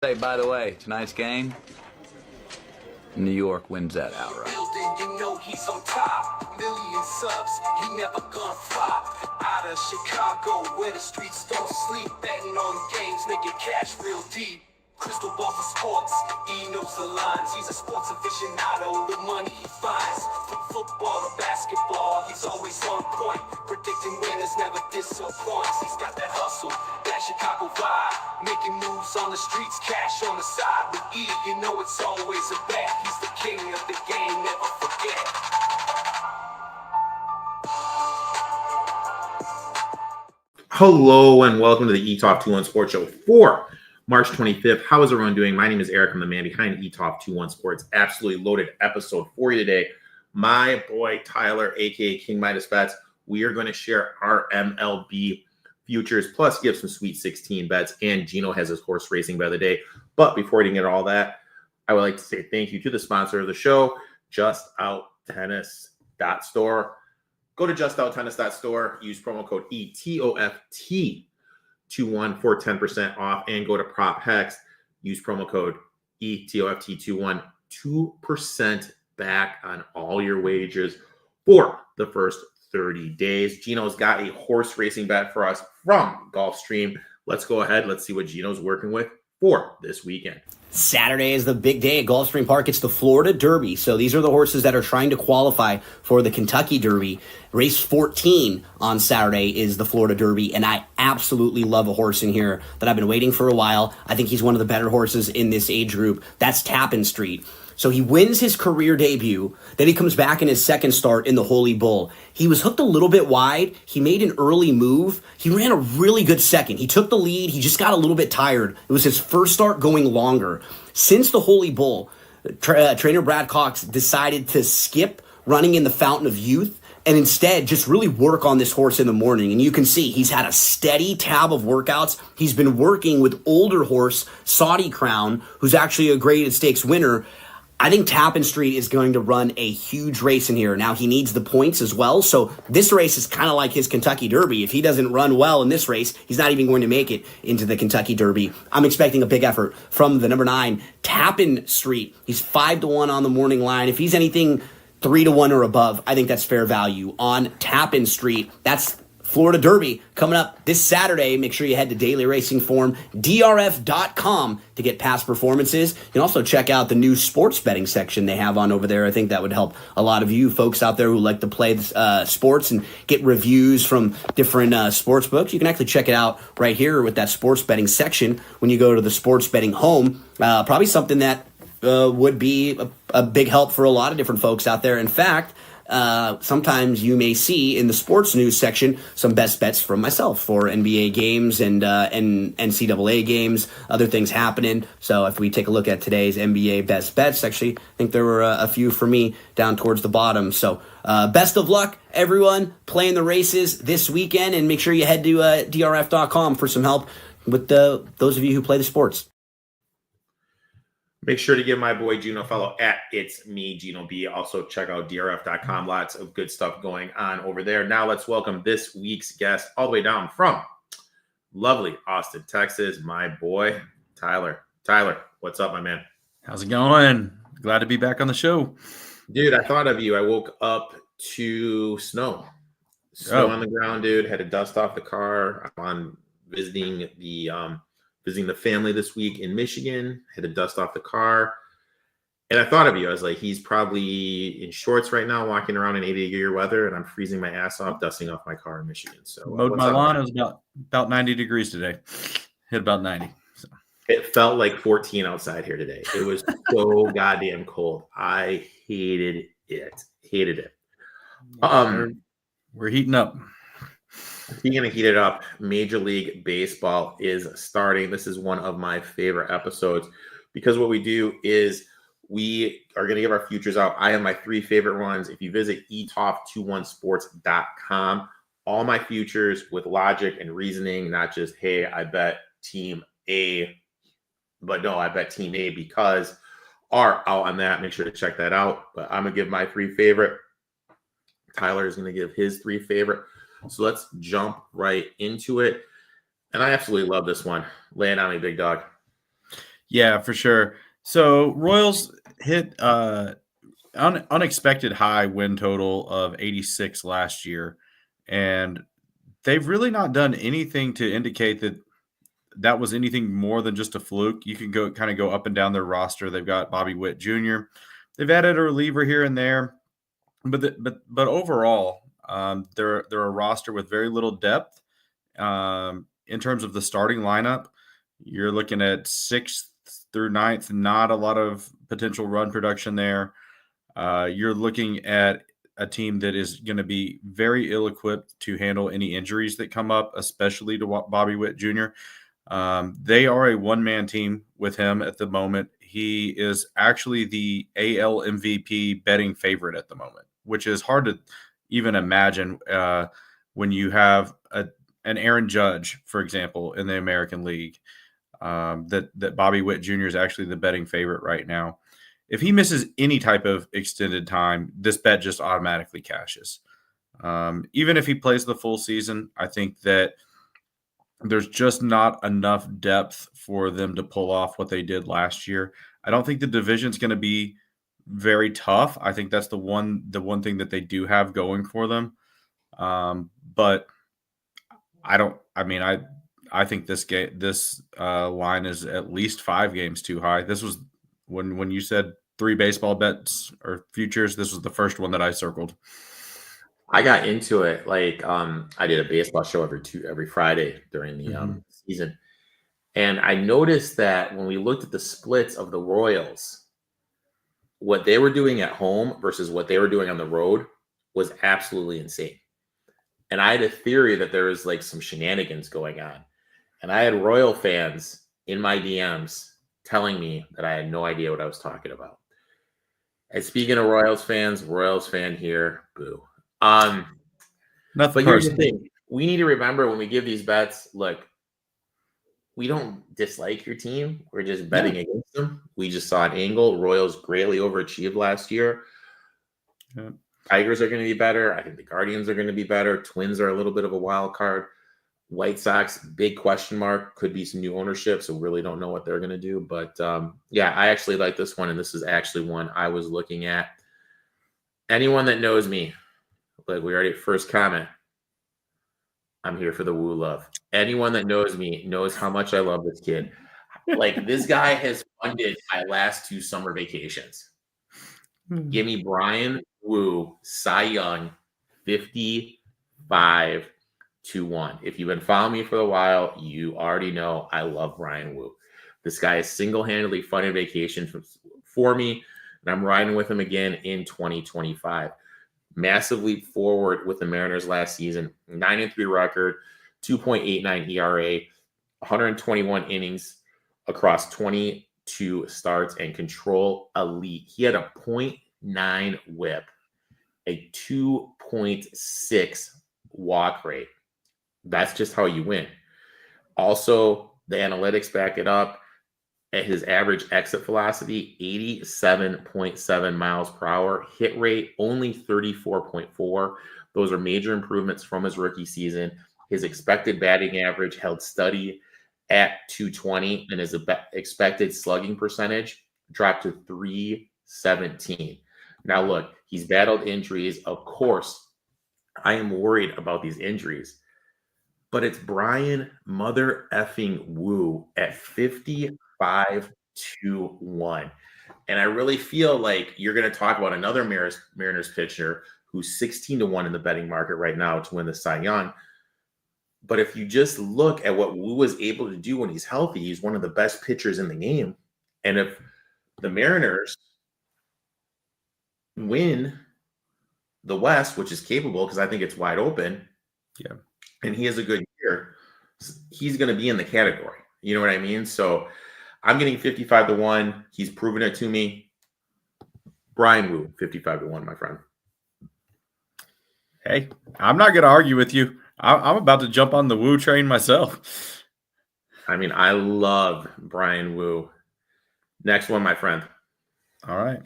Hey, by the way, tonight's game, New York wins that outright. You know he's on top. Million subs, he never gonna flop. Out of Chicago, where the streets don't sleep. Betting on games, making cash real deep. Crystal ball for sports, he knows the lines. He's a sports aficionado, the money he finds. From football to basketball, he's always on point. Predicting winners never disappoints. He's got that hustle, that Chicago vibe. Making moves on the streets, cash on the side. With E, you know it's always a bet. He's the king of the game, never forget. Hello and welcome to the Etoft21sports show for March 25th. How is everyone doing? My name is Erik. I'm the man behind Etoft21sports. Absolutely loaded episode for you today. My boy Tyler, aka King Midas Bets. We are going to share our MLB futures, plus give some Sweet 16 bets. And Gino has his horse racing bet of the day. But before we get into all that, I would like to say thank you to the sponsor of the show, JustOutTennis.store. Go to JustOutTennis.store, use promo code ETOFT21 for 10% off, and go to Prop Hex, use promo code ETOFT21, 2% back on all your wagers for the first 30 days. Gino's got a horse racing bet for us from Gulfstream. Let's go ahead. Let's see what Gino's working with for this weekend. Saturday is the big day at Gulfstream Park. It's the Florida Derby. So these are the horses that are trying to qualify for the Kentucky Derby. Race 14 on Saturday is the Florida Derby, and I absolutely love a horse in here that I've been waiting for a while. I think he's one of the better horses in this age group. That's Tappan Street. So he wins his career debut. Then he comes back in his second start in the Holy Bull. He was hooked a little bit wide. He made an early move. He ran a really good second. He took the lead. He just got a little bit tired. It was his first start going longer. Since the Holy Bull, trainer Brad Cox decided to skip running in the Fountain of Youth and instead just really work on this horse in the morning. And you can see he's had a steady tab of workouts. He's been working with older horse, Saudi Crown, who's actually a graded stakes winner. I think Tappan Street is going to run a huge race in here. Now, he needs the points as well, so this race is kind of like his Kentucky Derby. If he doesn't run well in this race, he's not even going to make it into the Kentucky Derby. I'm expecting a big effort from the number 9, Tappan Street. He's 5-1 on the morning line. If he's anything 3-1 or above, I think that's fair value on Tappan Street. That's Florida Derby coming up this Saturday. Make sure you head to Daily Racing Form, drf.com, to get past performances. You can also check out the new sports betting section they have on over there. I think that would help a lot of you folks out there who like to play sports and get reviews from different sports books. You can actually check it out right here with that sports betting section when you go to the sports betting home. Probably something that would be a big help for a lot of different folks out there. In fact, sometimes you may see in the sports news section some best bets from myself for NBA games and NCAA games, other things happening. So if we take a look at today's NBA best bets, actually, I think there were a few for me down towards the bottom. So best of luck, everyone, playing the races this weekend, and make sure you head to drf.com for some help with those of you who play the sports. Make sure to give my boy Gino a follow at It's Me, Gino B. Also, check out drf.com. Lots of good stuff going on over there. Now, let's welcome this week's guest all the way down from lovely Austin, Texas, my boy, Tyler. Tyler, what's up, my man? How's it going? Glad to be back on the show. Dude, I thought of you. I woke up to snow. Snow on the ground, dude. Had to dust off the car. I'm on visiting the family this week in Michigan, had to dust off the car. And I thought of you. I was like, he's probably in shorts right now, walking around in 80-degree weather, and I'm freezing my ass off, dusting off my car in Michigan. So mowed my lawn. It was about 90 degrees today. Hit about 90. So. It felt like 14 outside here today. It was so goddamn cold. I hated it. We're heating up. Speaking of heated up, Major League Baseball is starting. This is one of my favorite episodes because what we do is we are going to give our futures out. I have my 3 favorite ones. If you visit Etoft21sports.com, all my futures with logic and reasoning, not just, hey, I bet team A, but no, I bet team A because are out on that. Make sure to check that out. But I'm going to give my 3 favorite. Tyler is going to give his 3 favorite. So let's jump right into it. And I absolutely love this one. Lay it on me, big dog. Yeah, for sure. So Royals hit unexpected high win total of 86 last year, and they've really not done anything to indicate that was anything more than just a fluke. You can go up and down their roster. They've got Bobby Witt Jr. They've added a reliever here and there, but overall, they're a roster with very little depth. In terms of the starting lineup, you're looking at 6th through 9th, not a lot of potential run production there. You're looking at a team that is going to be very ill-equipped to handle any injuries that come up, especially to Bobby Witt Jr. They are a one-man team with him at the moment. He is actually the AL MVP betting favorite at the moment, which is hard to even imagine when you have an Aaron Judge, for example, in the American League. That Bobby Witt Jr. is actually the betting favorite right now. If he misses any type of extended time, this bet just automatically cashes. Even if he plays the full season, I think that there's just not enough depth for them to pull off what they did last year. I don't think the division's going to be very tough. I think that's the one thing that they do have going for them. But I think this line is at least 5 games too high. This was when you said 3 baseball bets or futures, this was the first one that I circled. I got into it like I did a baseball show every Friday during the season, and I noticed that when we looked at the splits of the Royals, what they were doing at home versus what they were doing on the road was absolutely insane. And I had a theory that there was like some shenanigans going on, and I had Royal fans in my DMs telling me that I had no idea what I was talking about. And speaking of Royals fan here, boo. Nothing. But here's the thing. We need to remember when we give these bets, look, we don't dislike your team. We're just betting against them. We just saw an angle. Royals greatly overachieved last year. Yeah. Tigers are going to be better. I think the Guardians are going to be better. Twins are a little bit of a wild card. White Sox, big question mark. Could be some new ownership, so really don't know what they're going to do. But, yeah, I actually like this one, and this is actually one I was looking at. Anyone that knows me, like we already first comment, I'm here for the woo love. Anyone that knows me knows how much I love this kid. Like this guy has funded my last 2 summer vacations. Give me Brian Wu, Cy Young, 55-1. If you've been following me for a while, you already know I love Brian Wu. This guy is single-handedly funded vacation for me, and I'm riding with him again in 2025. Massive leap forward with the Mariners last season, 9-3 record, 2.89 ERA, 121 innings across 22 starts, and control elite. He had a 0.9 whip, a 2.6 walk rate. That's just how you win. Also, the analytics back it up. At his average exit velocity, 87.7 miles per hour. Hit rate, only 34.4. Those are major improvements from his rookie season. His expected batting average held steady at 220, and his expected slugging percentage dropped to 317. Now, look, he's battled injuries. Of course, I am worried about these injuries. But it's Brian mother effing Wu at 55-1. And I really feel like you're going to talk about another Mariners pitcher who's 16-1 in the betting market right now to win the Cy Young. But if you just look at what Wu was able to do when he's healthy, he's one of the best pitchers in the game. And if the Mariners win the West, which is capable because I think it's wide open, and he has a good year, he's going to be in the category. You know what I mean? So I'm getting 55-1. He's proven it to me. Brian Wu, 55-1, my friend. Hey, I'm not going to argue with you. I'm about to jump on the Wu train myself. I mean, I love Brian Wu. Next one, my friend. All right.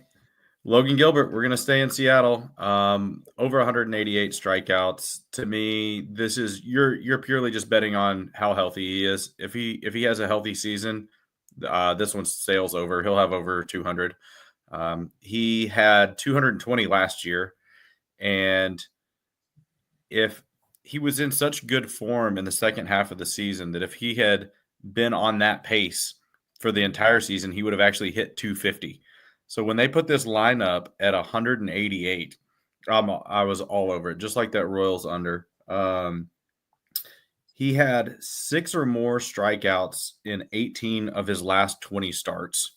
Logan Gilbert, we're going to stay in Seattle. Over 188 strikeouts. To me, this is you're purely just betting on how healthy he is. If he has a healthy season, This one sails over. He'll have over 200. He had 220 last year, and if he was in such good form in the second half of the season that if he had been on that pace for the entire season, he would have actually hit 250. So when they put this lineup at 188, I was all over it, just like that Royals under. He had 6 or more strikeouts in 18 of his last 20 starts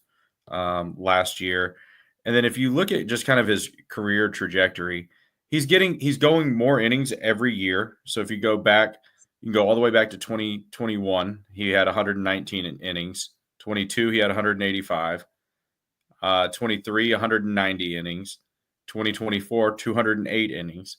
last year. And then if you look at just kind of his career trajectory, he's going more innings every year. So if you go back, you can go all the way back to 2021. He had 119 innings. 22, he had 185. 23, 190 innings. 2024, 208 innings.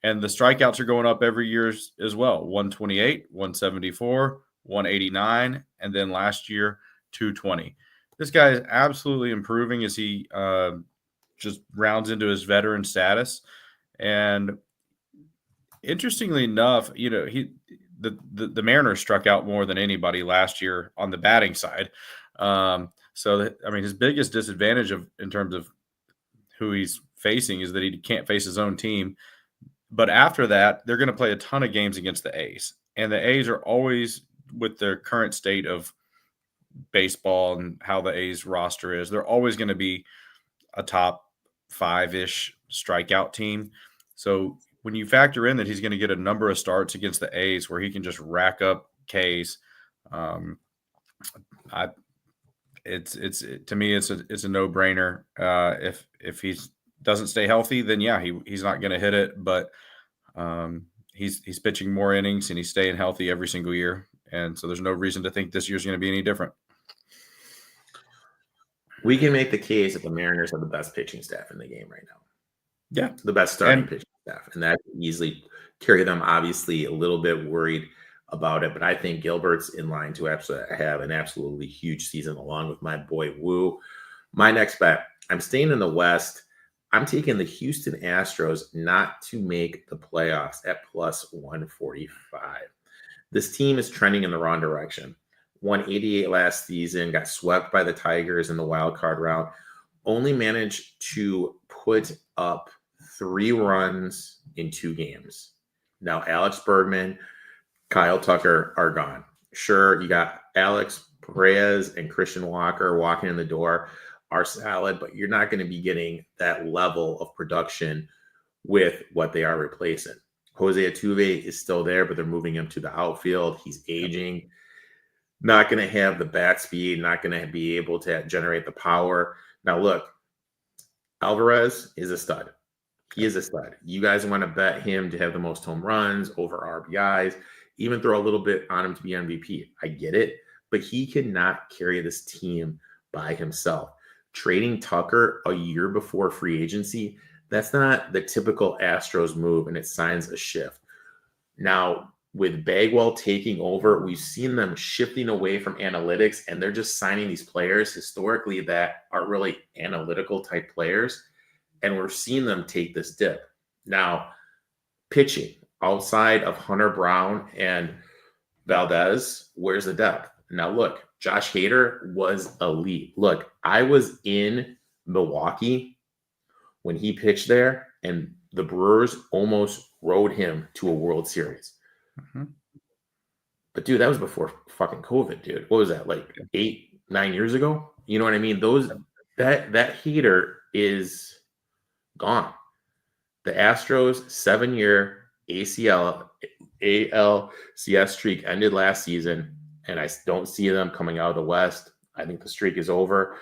And the strikeouts are going up every year as well. 128, 174, 189, and then last year, 220. This guy is absolutely improving as he just rounds into his veteran status. And interestingly enough, the Mariners struck out more than anybody last year on the batting side. His biggest disadvantage in terms of who he's facing is that he can't face his own team. But after that, they're going to play a ton of games against the A's. And the A's are always, with their current state of baseball and how the A's roster is, they're always going to be a top 5-ish strikeout team. So when you factor in that he's going to get a number of starts against the A's where he can just rack up Ks, to me, it's a no-brainer. If he doesn't stay healthy, then yeah, he's not going to hit it. But he's pitching more innings and he's staying healthy every single year, and so there's no reason to think this year's going to be any different. We can make the case that the Mariners have the best pitching staff in the game right now. Yeah, the best starting pitching staff, and that can easily carry them. Obviously, a little bit worried about it, but I think Gilbert's in line to have an absolutely huge season along with my boy Wu. My next bet, I'm staying in the West. I'm taking the Houston Astros not to make the playoffs at plus 145. This team is trending in the wrong direction. 188 last season, got swept by the Tigers in the wild card round, only managed to put up 3 runs in 2 games. Now, Alex Bergman, Kyle Tucker are gone. Sure, you got Alex Perez and Christian Walker walking in the door are solid, but you're not going to be getting that level of production with what they are replacing. Jose Altuve is still there, but they're moving him to the outfield. He's aging. Not going to have the bat speed, not going to be able to generate the power. Now, look, Alvarez is a stud. He is a stud. You guys want to bet him to have the most home runs over RBIs, even throw a little bit on him to be MVP. I get it, but he cannot carry this team by himself. Trading Tucker a year before free agency, that's not the typical Astros move, and it signs a shift. Now, with Bagwell taking over, we've seen them shifting away from analytics, and they're just signing these players historically that aren't really analytical type players, and we're seeing them take this dip. Now, pitching outside of Hunter Brown and Valdez, where's the depth? Now, look, Josh Hader was elite. Look, I was in Milwaukee when he pitched there, and the Brewers almost rode him to a World Series. Mm-hmm. But dude, that was before fucking COVID, dude. What was that, like 8-9 years ago? You know what I mean? That heater is gone. The Astros 7-year ALCS streak ended last season, and I don't see them coming out of the West. I think the streak is over.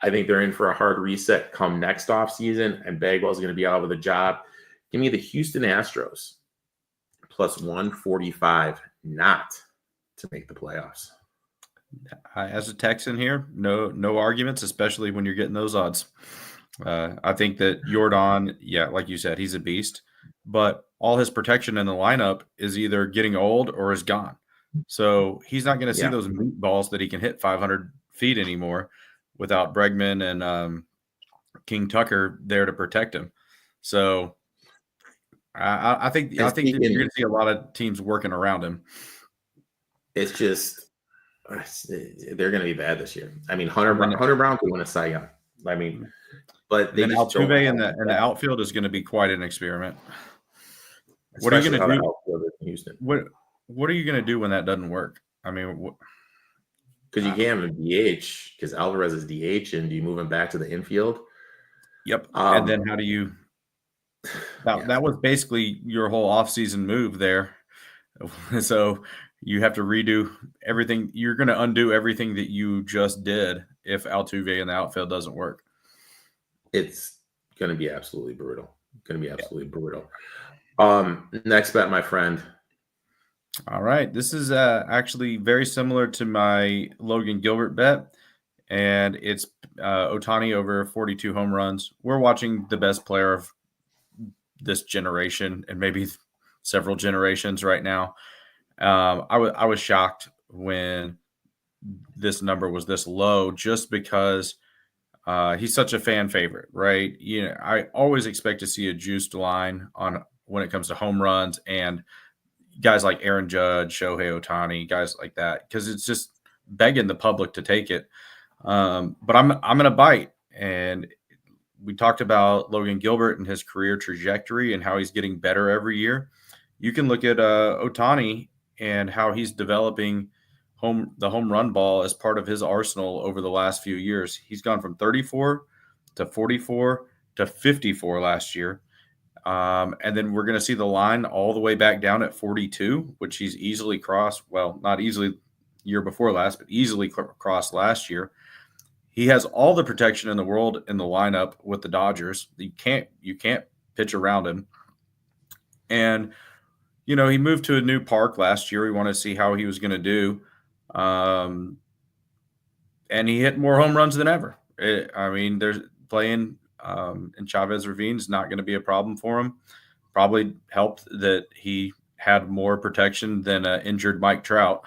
I think they're in for a hard reset come next offseason, and Bagwell's going to be out of the job. Give me the Houston Astros plus 145 not to make the playoffs. As a Texan here, no arguments, especially when you're getting those odds. I think that Yordan, like you said, he's a beast, but all his protection in the lineup is either getting old or is gone. So he's not going to see those meatballs that he can hit 500 feet anymore without Bregman and King Tucker there to protect him. So I think that you're going to see a lot of teams working around him. It's just they're going to be bad this year. I mean, Hunter Brown could win a Cy Young. I mean, but they then just don't. Altuve in the outfield is going to be quite an experiment. What are you Especially going to how the do? outfield is in Houston. What are you going to do when that doesn't work? I mean, Because you can't have him DH because Alvarez is DH, and do you move him back to the infield? yep. And then how do you? That was basically your whole offseason move there. So you have to redo everything. You're going to undo everything that you just did if Altuve in the outfield doesn't work. It's going to be absolutely brutal. Brutal. Next bet, my friend. All right. This is actually very similar to my Logan Gilbert bet, and it's Ohtani over 42 home runs. We're watching the best player of this generation and maybe several generations right now. I was shocked when this number was this low just because he's such a fan favorite, right? I always expect to see a juiced line on when it comes to home runs and guys like Aaron Judge, Shohei Ohtani, guys like that, because it's just begging the public to take it. But I'm going to bite. And we talked about Logan Gilbert and his career trajectory and how he's getting better every year. You can look at Ohtani and how he's developing the home run ball as part of his arsenal over the last few years. He's gone from 34 to 44 to 54 last year. And then we're going to see the line all the way back down at 42, which he's easily crossed. Well, not easily year before last, but easily crossed last year. He has all the protection in the world in the lineup with the Dodgers. You can't pitch around him. And, he moved to a new park last year. We want to see how he was going to do. And he hit more home runs than ever. There's playing in Chavez Ravine is not going to be a problem for him. Probably helped that he had more protection than injured Mike Trout.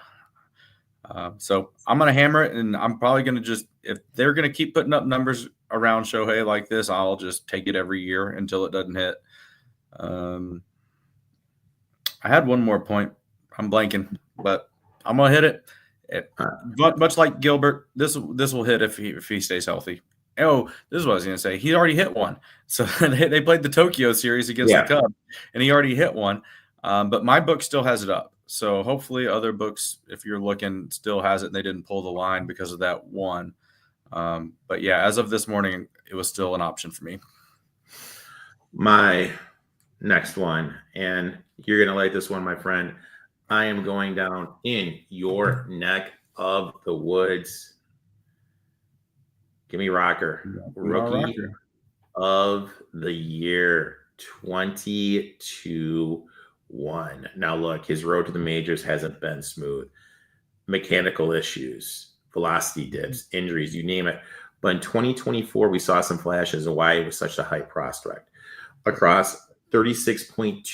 So I'm going to hammer it, and I'm probably going to if they're going to keep putting up numbers around Shohei like this, I'll just take it every year until it doesn't hit. I had one more point. I'm blanking, but I'm going to hit it. Much like Gilbert, this will hit if he stays healthy. Oh, this is what I was going to say. He already hit one. So they played the Tokyo series against the Cubs, and he already hit one. But my book still has it up. So hopefully other books, if you're looking, still has it, and they didn't pull the line because of that one. But yeah, as of this morning, it was still an option for me. My next one, and you're going to like this one, my friend. I am going down in your neck of the woods. Give me Rocker. Rookie of the year 22-1. Now, look, his road to the majors hasn't been smooth. Mechanical issues, velocity dips, injuries, you name it. But in 2024, we saw some flashes of why he was such a hype prospect. Across 36 and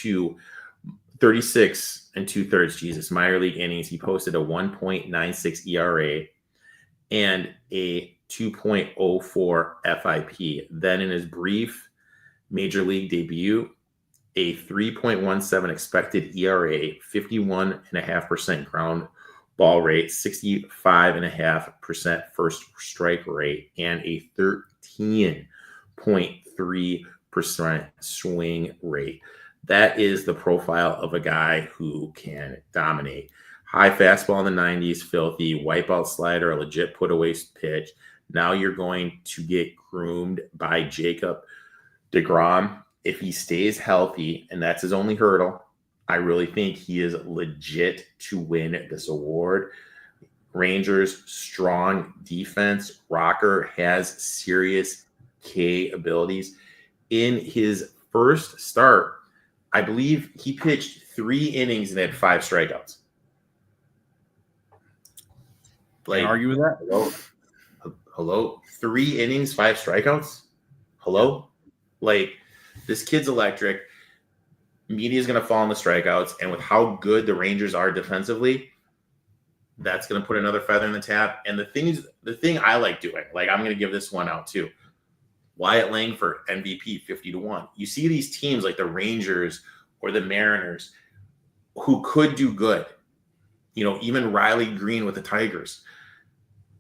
2/3 minor league innings, he posted a 1.96 ERA and a 2.04 FIP. Then in his brief major league debut, a 3.17 expected ERA, 51.5% ground ball rate, 65.5% first strike rate, and a 13.3% swing rate. That is the profile of a guy who can dominate. High fastball in the 90s, filthy, wipeout slider, a legit put-away pitch. Now you're going to get groomed by Jacob deGrom. If he stays healthy, and that's his only hurdle, I really think he is legit to win this award. Rangers, strong defense. Rocker has serious K abilities. In his first start, I believe he pitched 3 innings and had 5 strikeouts. Can't argue with that. Hello? 3 innings, 5 strikeouts? Hello? This kid's electric. Media is going to fall on the strikeouts. And with how good the Rangers are defensively, that's going to put another feather in the cap. And the thing I like doing, I'm going to give this one out too. Wyatt Langford, MVP, 50-1. You see these teams like the Rangers or the Mariners who could do good. even Riley Green with the Tigers.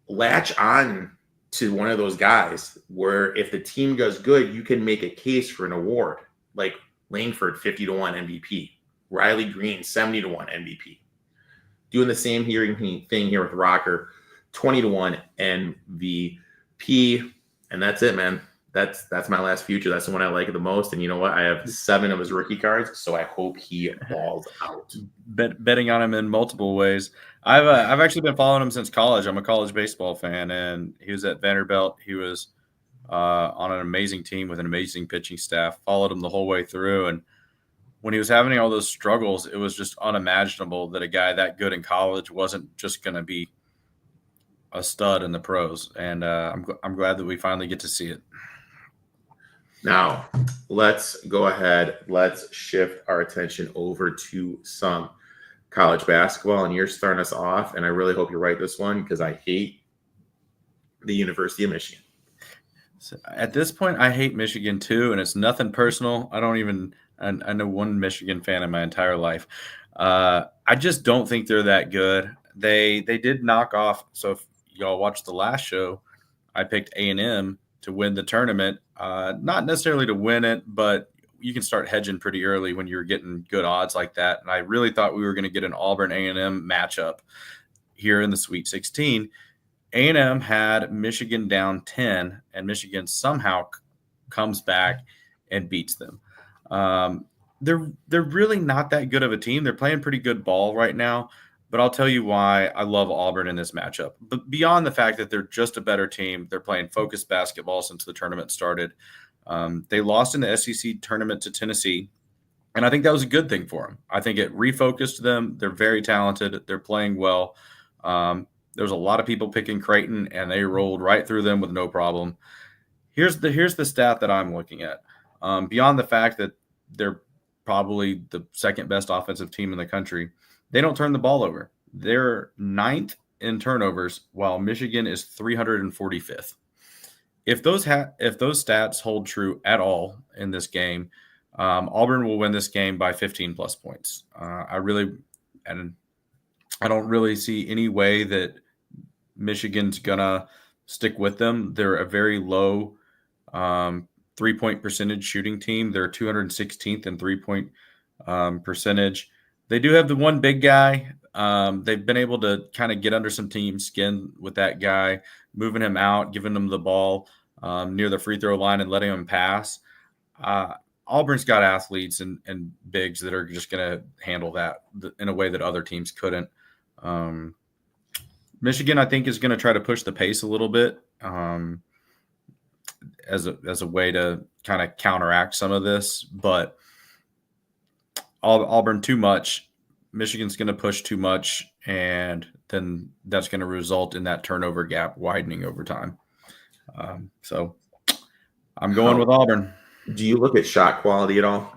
Latch on to one of those guys where if the team does good, you can make a case for an award. Like Langford, 50-1 MVP. Riley Green, 70-1 MVP. Doing the same thing here with Rocker, 20-1 MVP. And that's it, man. That's my last future. That's the one I like the most. And you know what? I have 7 of his rookie cards, so I hope he balls out. Betting on him in multiple ways. I've actually been following him since college. I'm a college baseball fan, and he was at Vanderbilt. He was on an amazing team with an amazing pitching staff. Followed him the whole way through, and when he was having all those struggles, it was just unimaginable that a guy that good in college wasn't just going to be a stud in the pros. And I'm glad that we finally get to see it. Now, let's go ahead. Let's shift our attention over to some college basketball. And you're starting us off, and I really hope you write this one because I hate the University of Michigan. So at this point, I hate Michigan too, and it's nothing personal. I know one Michigan fan in my entire life. I just don't think they're that good. They did knock off. So if y'all watched the last show, I picked A&M to win the tournament. Not necessarily to win it, but you can start hedging pretty early when you're getting good odds like that. And I really thought we were going to get an Auburn A&M matchup here in the Sweet 16. A&M had Michigan down 10, and Michigan somehow comes back and beats them. They're really not that good of a team. They're playing pretty good ball right now, but I'll tell you why I love Auburn in this matchup. But beyond the fact that they're just a better team, they're playing focused basketball since the tournament started. They lost in the SEC tournament to Tennessee, and I think that was a good thing for them. I think it refocused them. They're very talented. They're playing well. There was a lot of people picking Creighton, and they rolled right through them with no problem. Here's the stat that I'm looking at. Beyond the fact that they're probably the second best offensive team in the country, they don't turn the ball over. They're 9th in turnovers, while Michigan is 345th. If those stats hold true at all in this game, Auburn will win this game by 15 plus points. I don't really see any way that Michigan's gonna stick with them. They're a very low 3-point percentage shooting team. They're 216th in 3-point percentage. They do have the one big guy. They've been able to kind of get under some team skin with that guy, moving him out, giving him the ball near the free throw line and letting him pass. Auburn's got athletes and bigs that are just going to handle that in a way that other teams couldn't. Michigan, I think, is going to try to push the pace a little bit as a way to kind of counteract some of this. But Auburn too much. Michigan's going to push too much, and then that's going to result in that turnover gap widening over time. So I'm going with Auburn. Do you look at shot quality at all?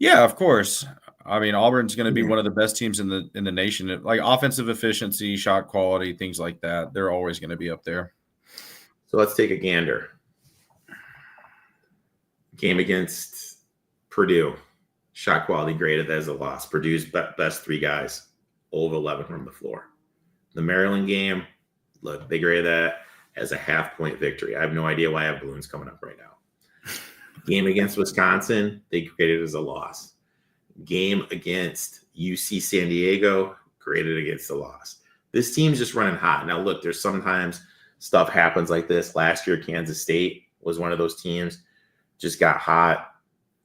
Yeah, of course. I mean, Auburn's going to be one of the best teams in the nation. Like offensive efficiency, shot quality, things like that. They're always going to be up there. So let's take a gander. Game against Purdue. Shot quality graded as a loss. Purdue's best 3 guys, 0 of 11 from the floor. The Maryland game, look, they graded that as a half-point victory. I have no idea why I have balloons coming up right now. Game against Wisconsin, they graded as a loss. Game against UC San Diego, graded against a loss. This team's just running hot. Now, look, there's sometimes stuff happens like this. Last year, Kansas State was one of those teams, just got hot.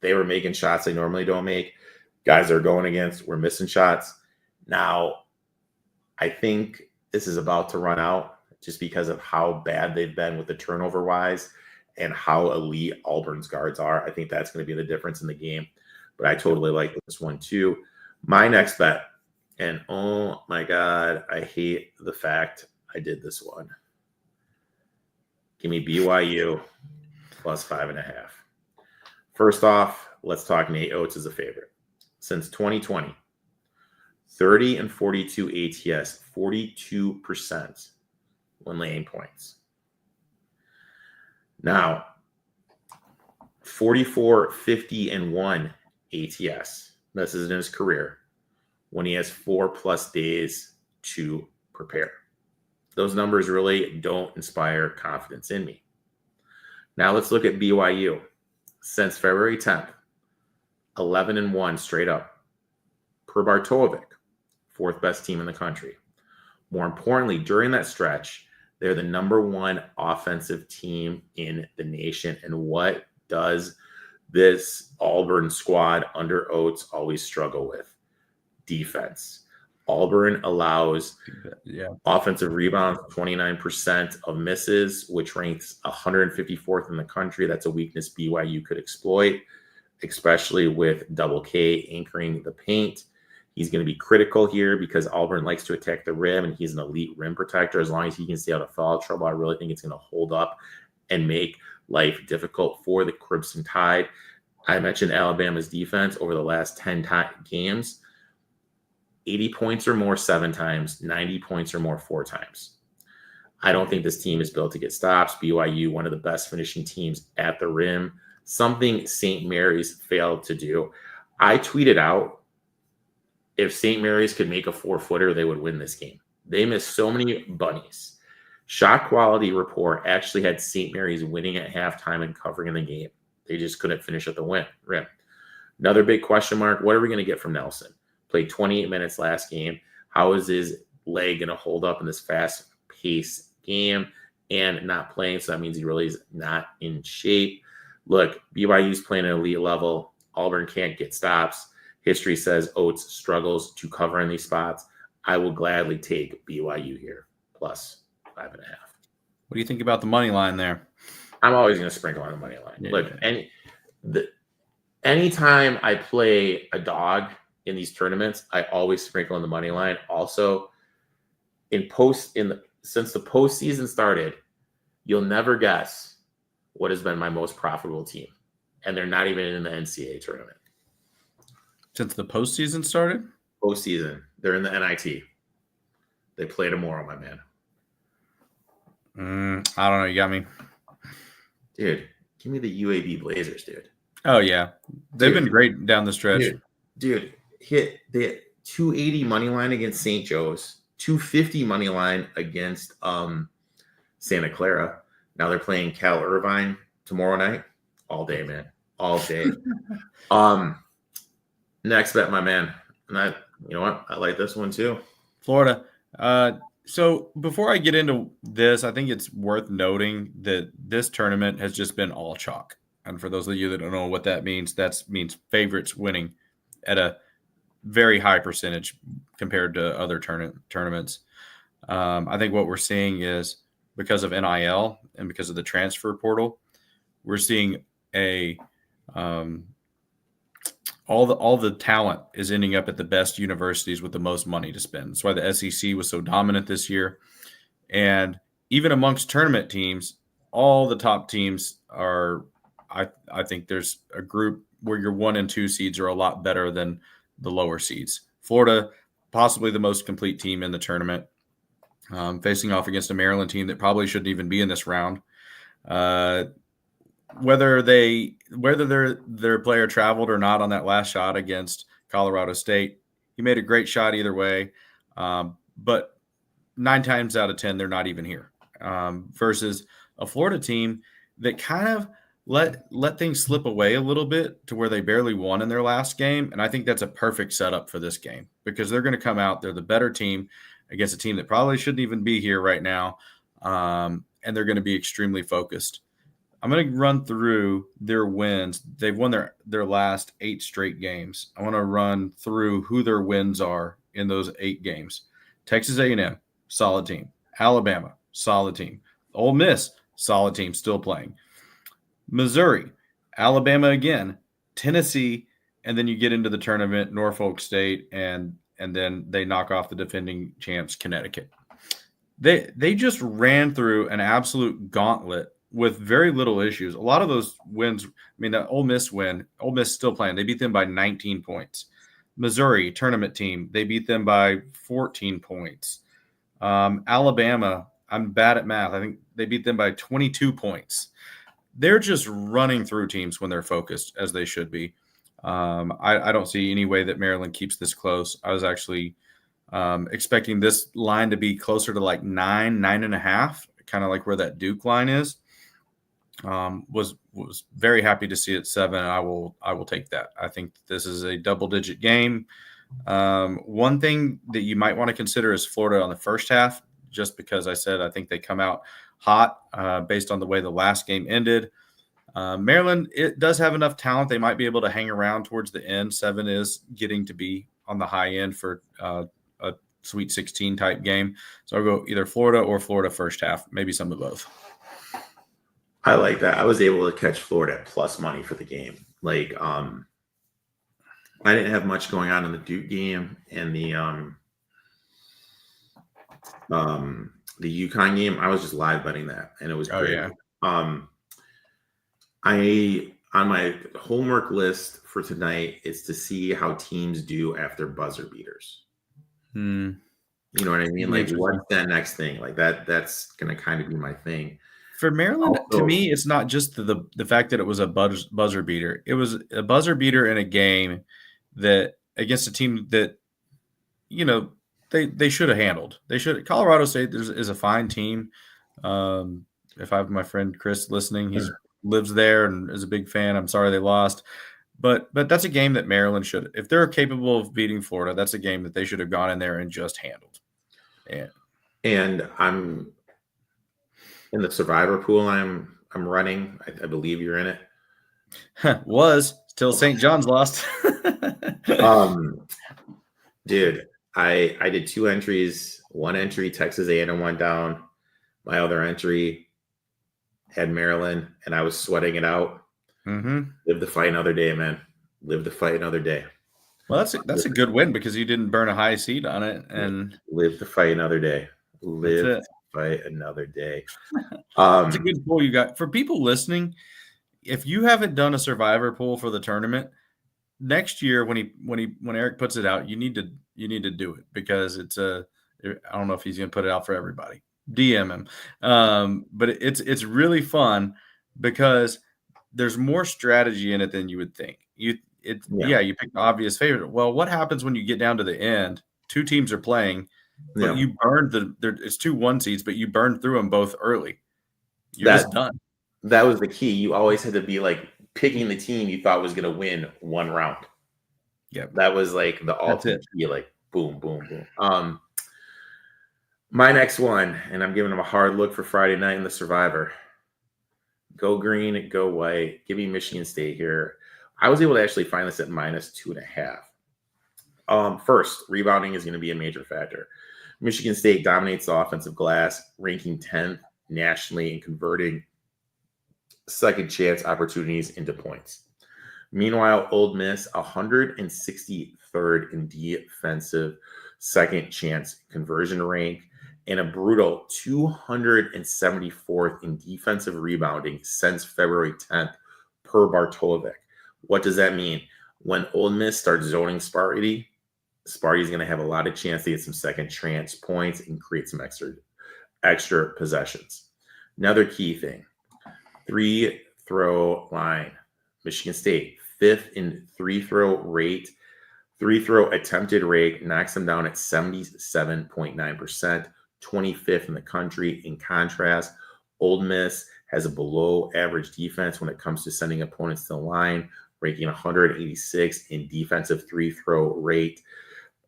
They were making shots they normally don't make. Guys they're going against were missing shots. Now, I think this is about to run out just because of how bad they've been with the turnover-wise and how elite Auburn's guards are. I think that's going to be the difference in the game. But I totally like this one too. My next bet, and oh my God, I hate the fact I did this one. Give me BYU plus 5.5. First off, let's talk Nate Oates as a favorite. Since 2020, 30 and 42 ATS, 42% when laying points. Now, 44, 50, and 1 ATS. This is in his career when he has 4+ days to prepare. Those numbers really don't inspire confidence in me. Now let's look at BYU. Since February 10th, 11-1 straight up. Per Bartovic, fourth best team in the country. More importantly, during that stretch, they're the number one offensive team in the nation. And what does this Auburn squad under Oates always struggle with? Defense. Auburn allows offensive rebounds, 29% of misses, which ranks 154th in the country. That's a weakness BYU could exploit, especially with Double K anchoring the paint. He's going to be critical here because Auburn likes to attack the rim, and he's an elite rim protector. As long as he can stay out of foul trouble, I really think it's going to hold up and make life difficult for the Crimson Tide. I mentioned Alabama's defense over the last 10 games. 80 points or more 7 times, 90 points or more 4 times. I don't think this team is built to get stops. BYU, one of the best finishing teams at the rim, something St. Mary's failed to do. I tweeted out, if St. Mary's could make a 4-footer, they would win this game. They missed so many bunnies. Shot quality report actually had St. Mary's winning at halftime and covering the game. They just couldn't finish at the rim. Another big question mark, what are we going to get from Nelson? Played 28 minutes last game. How is his leg going to hold up in this fast-paced game and not playing? So that means he really is not in shape. Look, BYU's playing at an elite level. Auburn can't get stops. History says Oates struggles to cover in these spots. I will gladly take BYU here, plus 5.5. What do you think about the money line there? I'm always going to sprinkle on the money line. Yeah. Look, anytime I play a dog in these tournaments, I always sprinkle on the money line. Also, since the postseason started, you'll never guess what has been my most profitable team, and they're not even in the NCAA tournament. Since the postseason started? Postseason. They're in the NIT. They play tomorrow, my man. I don't know. You got me. Dude, give me the UAB Blazers, dude. Oh, yeah. They've been great down the stretch. Dude, hit the 280 money line against St. Joe's, 250 money line against Santa Clara. Now they're playing Cal Irvine tomorrow night. All day, man. All day. Next bet, my man. And you know what? I like this one too. Florida. So before I get into this, I think it's worth noting that this tournament has just been all chalk. And for those of you that don't know what that means means favorites winning at a very high percentage compared to other tournaments. I think what we're seeing is because of NIL and because of the transfer portal, we're seeing all the talent is ending up at the best universities with the most money to spend. That's why the SEC was so dominant this year. And even amongst tournament teams, all the top teams are, I think there's a group where your 1 and 2 seeds are a lot better than the lower seeds. Florida, possibly the most complete team in the tournament, facing off against a Maryland team that probably shouldn't even be in this round. Whether their player traveled or not on that last shot against Colorado State, he made a great shot either way. But 9 times out of 10, they're not even here. Versus a Florida team that kind of let things slip away a little bit to where they barely won in their last game. And I think that's a perfect setup for this game because they're going to come out. They're the better team against a team that probably shouldn't even be here right now. And they're going to be extremely focused. I'm going to run through their wins. They've won their last 8 straight games. I want to run through who their wins are in those 8 games. Texas A&M, solid team. Alabama, solid team. Ole Miss, solid team, still playing. Missouri, Alabama again, Tennessee, and then you get into the tournament, Norfolk State, and then they knock off the defending champs, Connecticut. They just ran through an absolute gauntlet with very little issues. A lot of those wins, I mean, the Ole Miss win, Ole Miss still playing. They beat them by 19 points. Missouri, tournament team, they beat them by 14 points. Alabama, I'm bad at math. I think they beat them by 22 points. They're just running through teams when they're focused, as they should be. I don't see any way that Maryland keeps this close. I was actually Expecting this line to be closer to like 9.5, kind of like where that Duke line is. Was very happy to see it 7. I will take that. I think this is a double-digit game. One thing that you might want to consider is Florida on the first half, just because I said I think they come out hot based on the way the last game ended. Maryland, it does have enough talent. They might be able to hang around towards the end. 7 is getting to be on the high end for a Sweet 16 type game. So I'll go either Florida or Florida first half, maybe some of both. I like that. I was able to catch Florida at plus money for the game. Like, I didn't have much going on in the Duke game and the UConn game. I was just live betting that, and it was great. Yeah. I on my homework list for tonight is to see how teams do after buzzer beaters. You know what I mean? Like, what's that next thing? Like that's gonna kind of be my thing. For Maryland, also, to me, it's not just the fact that it was a buzzer beater. It was a buzzer beater in a game that against a team that, they should have handled. They should. Colorado State is a fine team. If I have my friend Chris listening, he lives there and is a big fan. I'm sorry they lost. But that's a game that Maryland should. If they're capable of beating Florida, that's a game that they should have gone in there and just handled. And I'm in the survivor pool I'm running. I believe you're in it. Was till St. John's lost. Dude, I did 2 entries. 1 entry Texas A&M went down. My other entry had Maryland, and I was sweating it out. Live to fight another day, man. Live to fight another day. Well, that's a good win because you didn't burn a high seed on it, and live to fight another day. Live to fight another day. It's a good pool you got. For people listening, if you haven't done a survivor pool for the tournament, next year when Erik puts it out, you need to do it because I don't know if he's going to put it out for everybody. DM him, but it's really fun because there's more strategy in it than you would think. You pick the obvious favorite. Well, what happens when you get down to the end? 2 teams are playing, but you burned it's 2 1 seeds, but you burned through them both early. You're just done. That was the key. You always had to be like picking the team you thought was going to win 1 round. Yeah, that was like the ultimate key. Like boom, boom, boom. My next one, and I'm giving them a hard look for Friday night in the Survivor. Go green, go white. Give me Michigan State here. I was able to actually find this at -2.5. First, rebounding is going to be a major factor. Michigan State dominates the offensive glass, ranking 10th nationally in converting second chance opportunities into points. Meanwhile, Ole Miss 163rd in defensive second chance conversion rank and a brutal 274th in defensive rebounding since February 10th per Bartolovic. What does that mean? When Ole Miss starts zoning Sparty's going to have a lot of chance to get some second chance points and create some extra possessions. Another key thing, 3-throw line. Michigan State, 5th in 3-throw rate. 3-throw attempted rate knocks them down at 77.9%, 25th in the country. In contrast, Ole Miss has a below average defense when it comes to sending opponents to the line, ranking 186 in defensive 3-throw rate.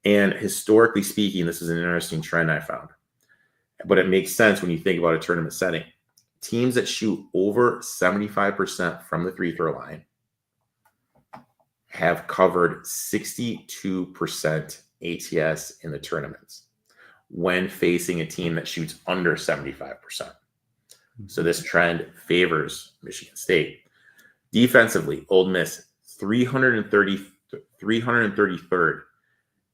And historically speaking, this is an interesting trend I found, but it makes sense when you think about a tournament setting. Teams that shoot over 75% from the 3-throw line have covered 62% ATS in the tournaments when facing a team that shoots under 75%. So this trend favors Michigan State. Defensively, Ole Miss 333rd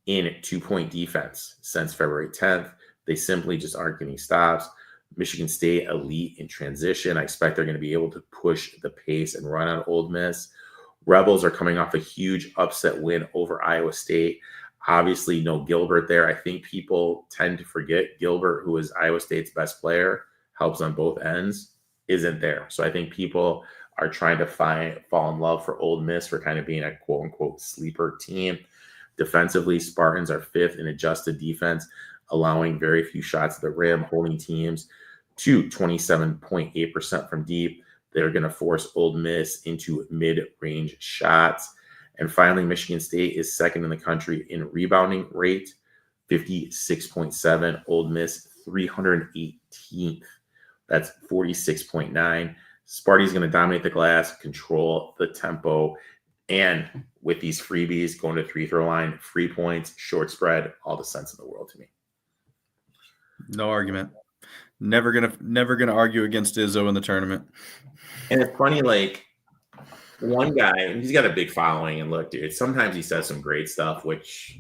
in 2-point defense since February 10th. They simply just aren't getting stops. Michigan State elite in transition. I expect they're going to be able to push the pace and run on Ole Miss. Rebels are coming off a huge upset win over Iowa State. Obviously, no Gilbert there. I think people tend to forget Gilbert, who is Iowa State's best player, helps on both ends, isn't there. So I think people are trying to fall in love for Ole Miss for kind of being a quote-unquote sleeper team. Defensively, Spartans are 5th in adjusted defense, allowing very few shots at the rim, holding teams to 27.8% from deep. They're going to force Ole Miss into mid-range shots. And finally, Michigan State is 2nd in the country in rebounding rate, 56.7. Ole Miss 318th. That's 46.9. Sparty's going to dominate the glass, control the tempo, and with these freebies, going to free throw line, free points, short spread, all the sense in the world to me. No argument. Never gonna argue against Izzo in the tournament. And it's funny, like one guy, he's got a big following, and look, dude, sometimes he says some great stuff, which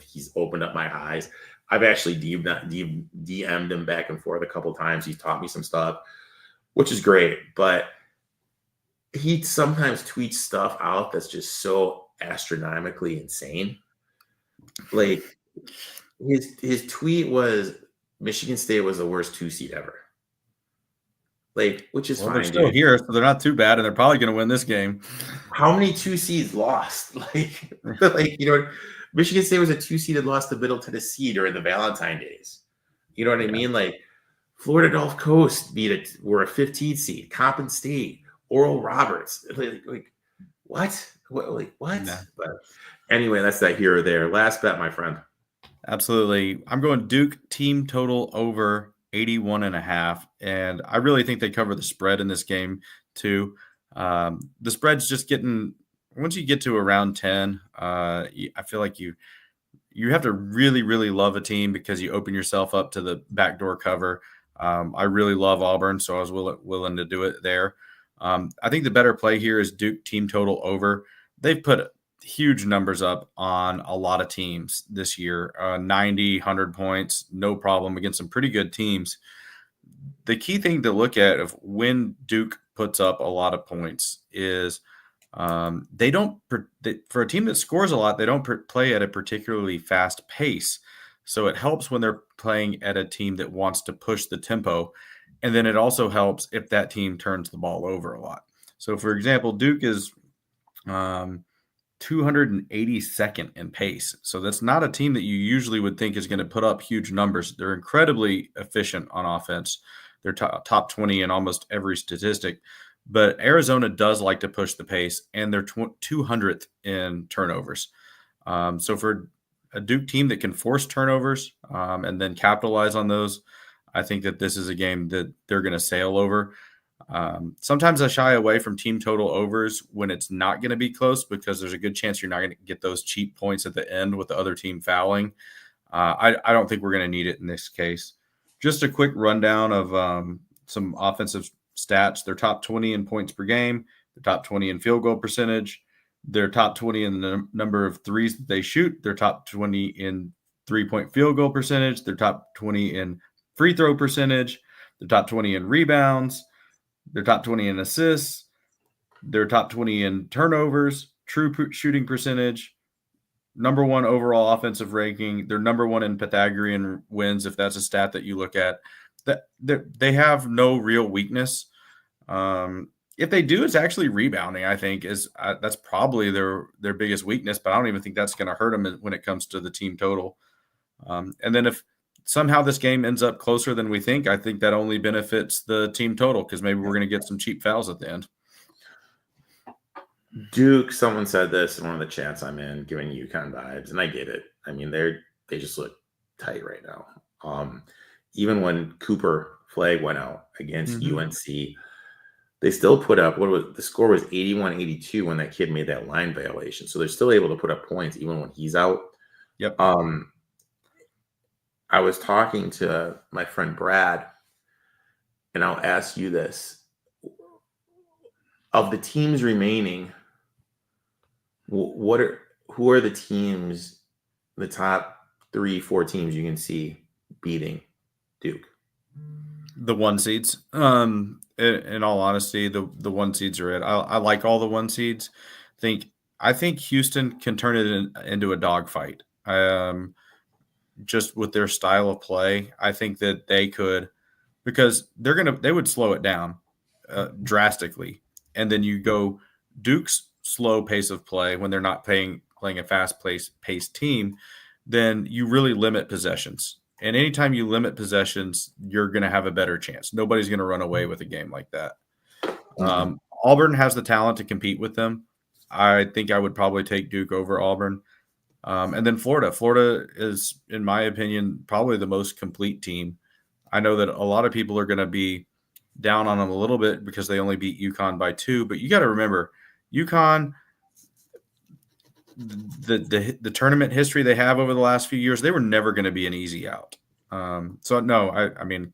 he's opened up my eyes. I've actually DM'd him back and forth a couple times. He's taught me some stuff, which is great, but he sometimes tweets stuff out that's just so astronomically insane. Like his tweet was Michigan State was the worst 2 seed ever. Like, which is fine. They're still here, so they're not too bad, and they're probably going to win this game. How many 2 seeds lost? Michigan State was a 2-seeded, lost to Middle Tennessee during the Valentine days. You know what I mean? Like Florida Gulf Coast were a 15 seed. Coppin State, Oral Roberts. Like what? What? Nah. But anyway, that's that here or there. Last bet, my friend. Absolutely. I'm going Duke team total over 81.5. And I really think they cover the spread in this game too. The spread's just getting, once you get to around 10, I feel like you have to really, really love a team because you open yourself up to the backdoor cover. I really love Auburn, so I was willing to do it there. I think the better play here is Duke team total over. They've put huge numbers up on a lot of teams this year, 90, 100 points, no problem against some pretty good teams. The key thing to look at of when Duke puts up a lot of points is they don't for a team that scores a lot, they don't play at a particularly fast pace. So it helps when they're playing at a team that wants to push the tempo. And then it also helps if that team turns the ball over a lot. So, for example, Duke is 282nd in pace. So that's not a team that you usually would think is going to put up huge numbers. They're incredibly efficient on offense. They're top 20 in almost every statistic. But Arizona does like to push the pace, and they're 200th in turnovers. So for a Duke team that can force turnovers and then capitalize on those, I think that this is a game that they're going to sail over. Sometimes I shy away from team total overs when it's not going to be close because there's a good chance you're not going to get those cheap points at the end with the other team fouling. I don't think we're going to need it in this case. Just a quick rundown of some offensive stats. They're top 20 in points per game. They're top 20 in field goal percentage. They're top 20 in the number of threes that they shoot. They're top 20 in 3-point field goal percentage. They're top 20 in free throw percentage. They're top 20 in rebounds. They're top 20 in assists. They're top 20 in turnovers, true shooting percentage, number 1 overall offensive ranking. They're number 1 in Pythagorean wins, if that's a stat that you look at. They have no real weakness. If they do, it's actually rebounding, I think. That's probably their biggest weakness, but I don't even think that's going to hurt them when it comes to the team total. And then if somehow this game ends up closer than we think, I think that only benefits the team total because maybe we're going to get some cheap fouls at the end. Duke, someone said this in one of the chats I'm in, giving UConn vibes, and I get it. I mean, they just look tight right now. Even when Cooper Flag went out against UNC, they still put up the score was 81-82 when that kid made that line violation. So they're still able to put up points even when he's out. Yep. I was talking to my friend Brad, and I'll ask you this. Of the teams remaining, who are the teams, the top 3-4 teams you can see beating Duke? The 1 seeds. In all honesty, the 1 seeds are it. I like all the 1 seeds. I think Houston can turn it into a dogfight. Just with their style of play, I think that they could, because they would slow it down drastically, and then you go Duke's slow pace of play when they're not playing a fast-paced team, then you really limit possessions. And anytime you limit possessions, you're going to have a better chance. Nobody's going to run away with a game like that. Auburn has the talent to compete with them. I think I would probably take Duke over Auburn. And then Florida. Florida is, in my opinion, probably the most complete team. I know that a lot of people are going to be down on them a little bit because they only beat UConn by 2. But you got to remember, UConn, the tournament history they have over the last few years, they were never going to be an easy out. So, no, I mean,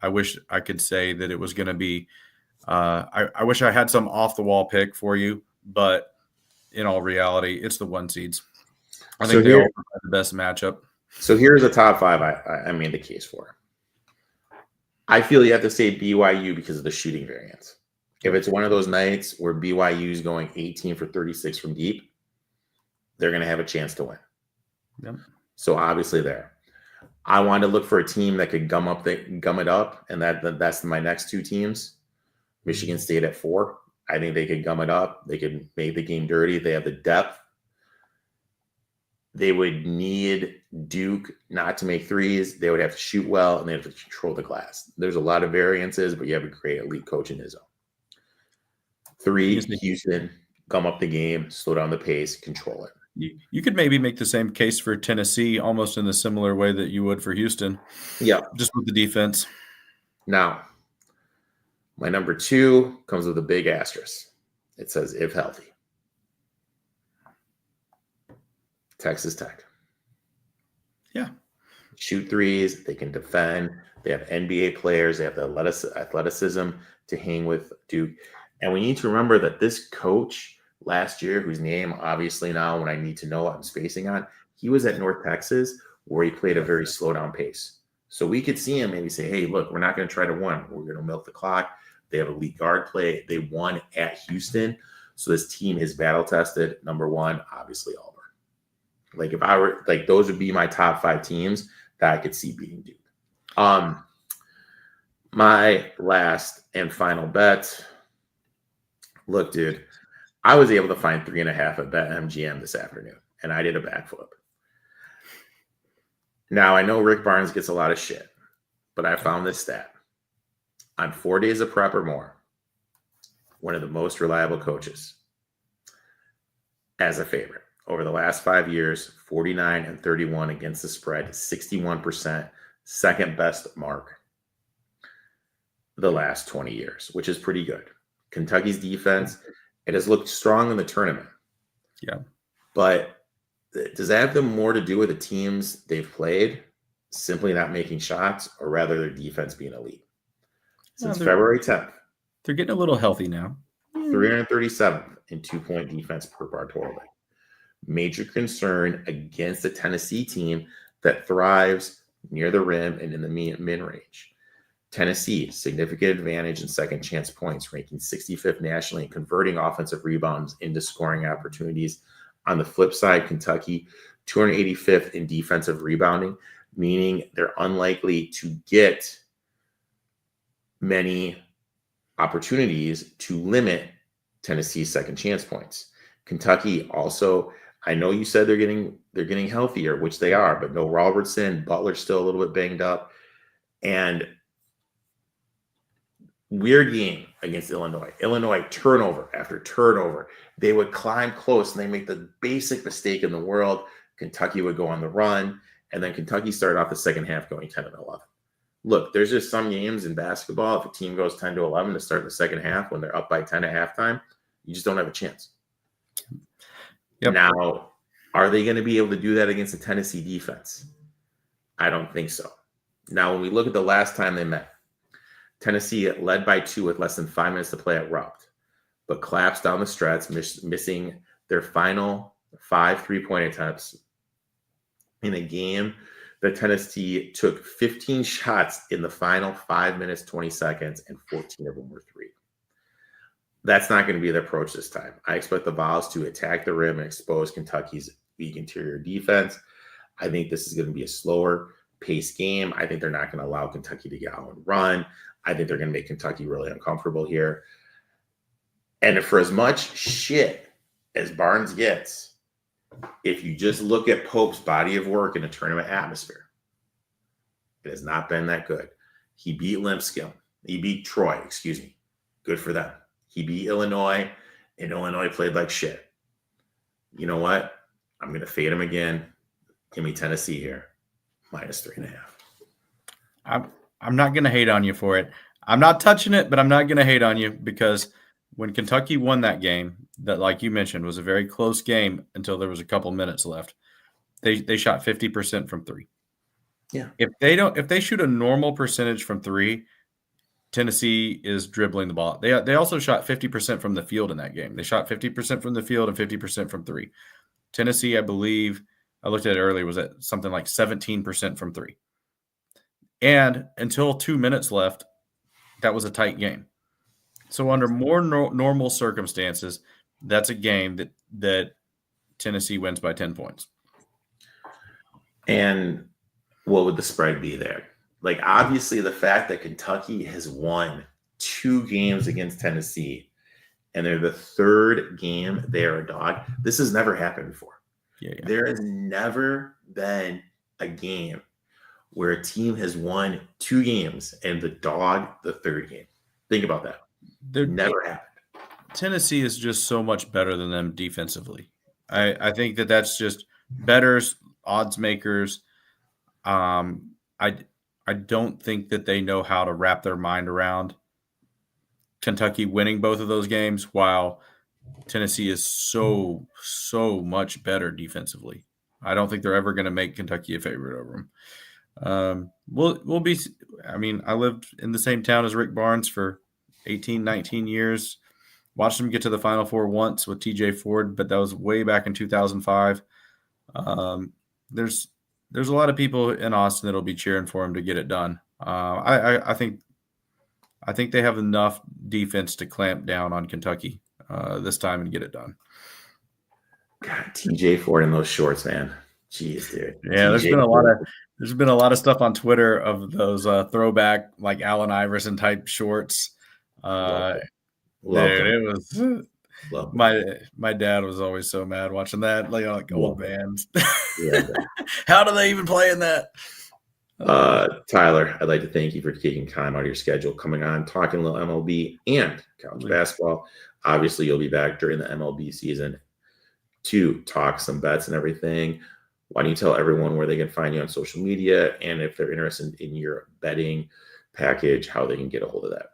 I wish I could say that it was going to be I wish I had some off-the-wall pick for you, but in all reality, it's the 1 seeds. I think they all have the best matchup. So here's a top 5 I made the case for. I feel you have to say BYU because of the shooting variance. If it's one of those nights where BYU is going 18 for 36 from deep, they're going to have a chance to win. Yep. So obviously there. I wanted to look for a team that could gum it up, and that's my next 2 teams. Michigan State at 4. I think they could gum it up. They could make the game dirty. They have the depth. They would need Duke not to make threes. They would have to shoot well, and they have to control the glass. There's a lot of variances, but you have a great elite coach in Izzo. 3, Houston, gum up the game, slow down the pace, control it. You could maybe make the same case for Tennessee almost in a similar way that you would for Houston. Yeah. Just with the defense. Now, my number 2 comes with a big asterisk. It says, if healthy. Texas Tech. Yeah. Shoot threes. They can defend. They have NBA players. They have the athleticism to hang with Duke. And we need to remember that this coach last year, whose name obviously now when I need to know I'm spacing on, he was at North Texas where he played a very slow down pace. So we could see him maybe say, hey, look, we're not going to try to win. We're going to milk the clock. They have elite guard play. They won at Houston. So this team is battle tested. Number 1, obviously Auburn. Like if I were like, those would be my top 5 teams that I could see beating Duke. My last and final bet. Look, dude, I was able to find 3.5 at BetMGM this afternoon, and I did a backflip. Now I know Rick Barnes gets a lot of shit, but I found this stat. On 4 days of prep or more, one of the most reliable coaches as a favorite. Over the last 5 years, 49 and 31 against the spread, 61%, second best mark the last 20 years, which is pretty good. Kentucky's defense, it has looked strong in the tournament. Yeah. But does that have more to do with the teams they've played simply not making shots, or rather their defense being elite? Since February 10th. They're getting a little healthy now. 337th in 2-point defense per Bartolo. Major concern against a Tennessee team that thrives near the rim and in the mid-range. Tennessee, significant advantage in second chance points, ranking 65th nationally and converting offensive rebounds into scoring opportunities. On the flip side, Kentucky, 285th in defensive rebounding, meaning they're unlikely to get many opportunities to limit Tennessee's second chance points. Kentucky also, I know you said they're getting healthier, which they are, but no Robertson, Butler's still a little bit banged up. And weird game against Illinois. Illinois, turnover after turnover. They would climb close and they make the basic mistake in the world. Kentucky would go on the run, and then Kentucky started off the second half going 10 and 11. Look, there's just some games in basketball, if a team goes 10 to 11 to start the second half when they're up by 10 at halftime, you just don't have a chance. Yep. Now, are they going to be able to do that against the Tennessee defense? I don't think so. Now, when we look at the last time they met, Tennessee led by 2 with less than 5 minutes to play at Rupp, but collapsed down the stretch, missing their final 5 3-point attempts in a game that Tennessee took 15 shots in the final 5 minutes, 20 seconds, and 14 of them were 3. That's not going to be the approach this time. I expect the Vols to attack the rim and expose Kentucky's weak interior defense. I think this is going to be a slower pace game. I think they're not going to allow Kentucky to get out and run. I think they're going to make Kentucky really uncomfortable here. And for as much shit as Barnes gets, if you just look at Pope's body of work in a tournament atmosphere, it has not been that good. He beat Lipscomb. He beat Troy, excuse me. Good for them. He beat Illinois, and Illinois played like shit. You know what? I'm going to fade him again. Give me Tennessee here, -3.5. I'm not going to hate on you for it. I'm not touching it, but I'm not going to hate on you because when Kentucky won that game, that, like you mentioned, was a very close game until there was a couple minutes left. They shot 50% from three. Yeah. If they shoot a normal percentage from three, Tennessee is dribbling the ball. They also shot 50% from the field in that game. They shot 50% from the field and 50% from three. Tennessee, I believe, I looked at it earlier, was at something like 17% from three. And until 2 minutes left, that was a tight game. So under more normal circumstances, that's a game that Tennessee wins by 10 points. And what would the spread be there? Like, obviously, the fact that Kentucky has won 2 games against Tennessee, and they're the 3rd game they are a dog. This has never happened before. Yeah. There has never been a game where a team has won 2 games and the dog the 3rd game. Think about that. Never happened. Tennessee is just so much better than them defensively. I think that's just bettors, odds makers. I don't think that they know how to wrap their mind around Kentucky winning both of those games, while Tennessee is so much better defensively. I don't think they're ever going to make Kentucky a favorite over them. We'll be. I mean, I lived in the same town as Rick Barnes for 18, 19 years. Watched him get to the Final Four once with TJ Ford, but that was way back in 2005. There's a lot of people in Austin that'll be cheering for him to get it done. I think they have enough defense to clamp down on Kentucky this time and get it done. God, TJ Ford in those shorts, man. Jeez, dude. Yeah, there's been a lot of stuff on Twitter of those throwback like Allen Iverson type shorts. It was my dad was always so mad watching that, like old bands. Yeah. How do they even play in that? Tyler, I'd like to thank you for taking time out of your schedule, coming on, talking a little MLB and college basketball. Obviously, you'll be back during the MLB season to talk some bets and everything. Why don't you tell everyone where they can find you on social media, and if they're interested in your betting package, how they can get a hold of that?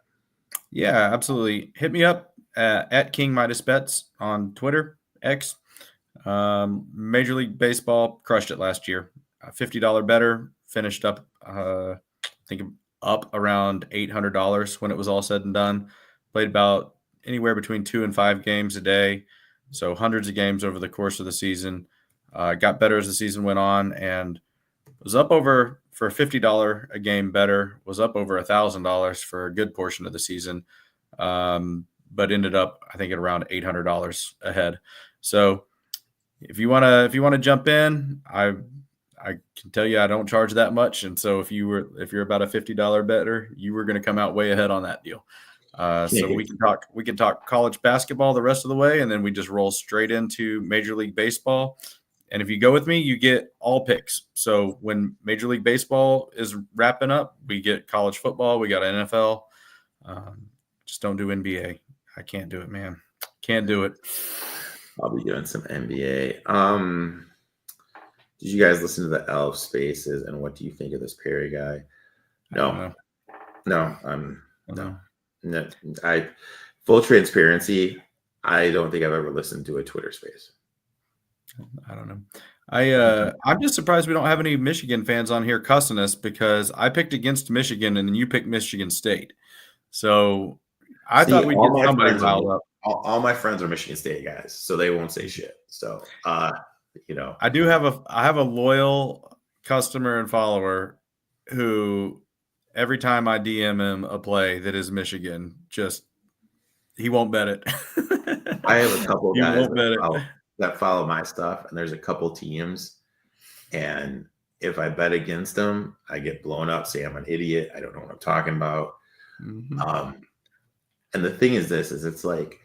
Yeah, absolutely. Hit me up at King Midas Bets on Twitter, X. Major League Baseball crushed it last year. $50 better, finished up, I think up around $800 when it was all said and done. Played about anywhere between 2 and 5 games a day, so hundreds of games over the course of the season. Got better as the season went on, and was up over for $50 a game better. Was up over $1,000 for a good portion of the season, but ended up I think at around $800 ahead. So if you wanna jump in, I can tell you I don't charge that much, and so if you're about a $50 bettor, you were going to come out way ahead on that deal. So we can talk college basketball the rest of the way, and then we just roll straight into Major League Baseball. And if you go with me, you get all picks. So when Major League Baseball is wrapping up, we get college football, we got NFL. Just don't do NBA. I can't do it, man. Can't do it. I'll be doing some NBA. Did you guys listen to the Elf Spaces, and what do you think of this Perry guy? No. Full transparency, I don't think I've ever listened to a Twitter space. I don't know. I'm just surprised we don't have any Michigan fans on here cussing us, because I picked against Michigan and then you picked Michigan State. So I thought we'd get somebody riled up. All my friends are Michigan State guys, so they won't say shit. So I have a loyal customer and follower who every time I DM him a play that is Michigan, he won't bet it. I have a couple of guys that follow my stuff, and there's a couple teams, and if I bet against them, I get blown up, say I'm an idiot, I don't know what I'm talking about. Mm-hmm. And the thing is it's like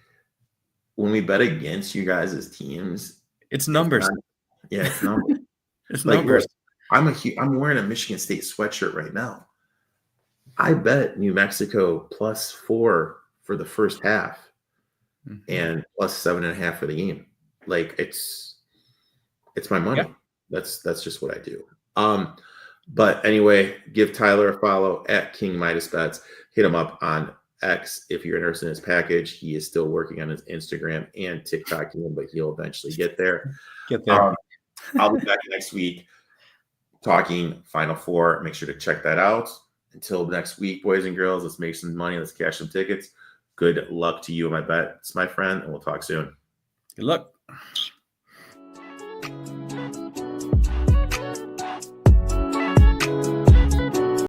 when we bet against you guys as teams, it's numbers. Yeah, it's numbers. It's Like, numbers. look, I'm wearing a Michigan State sweatshirt right now. I bet New Mexico +4 for the first half Mhm. and +7.5 for the game. Like it's my money. Yeah. That's just what I do. But anyway, give Tyler a follow at King Midas Bets. Hit him up on X if you're interested in his package. He is still working on his Instagram and TikTok game, but he'll eventually get there. Get there. I'll be back next week talking Final Four. Make sure to check that out. Until next week, boys and girls, let's make some money. Let's cash some tickets. Good luck to you and my bets, my friend, and we'll talk soon. Good luck.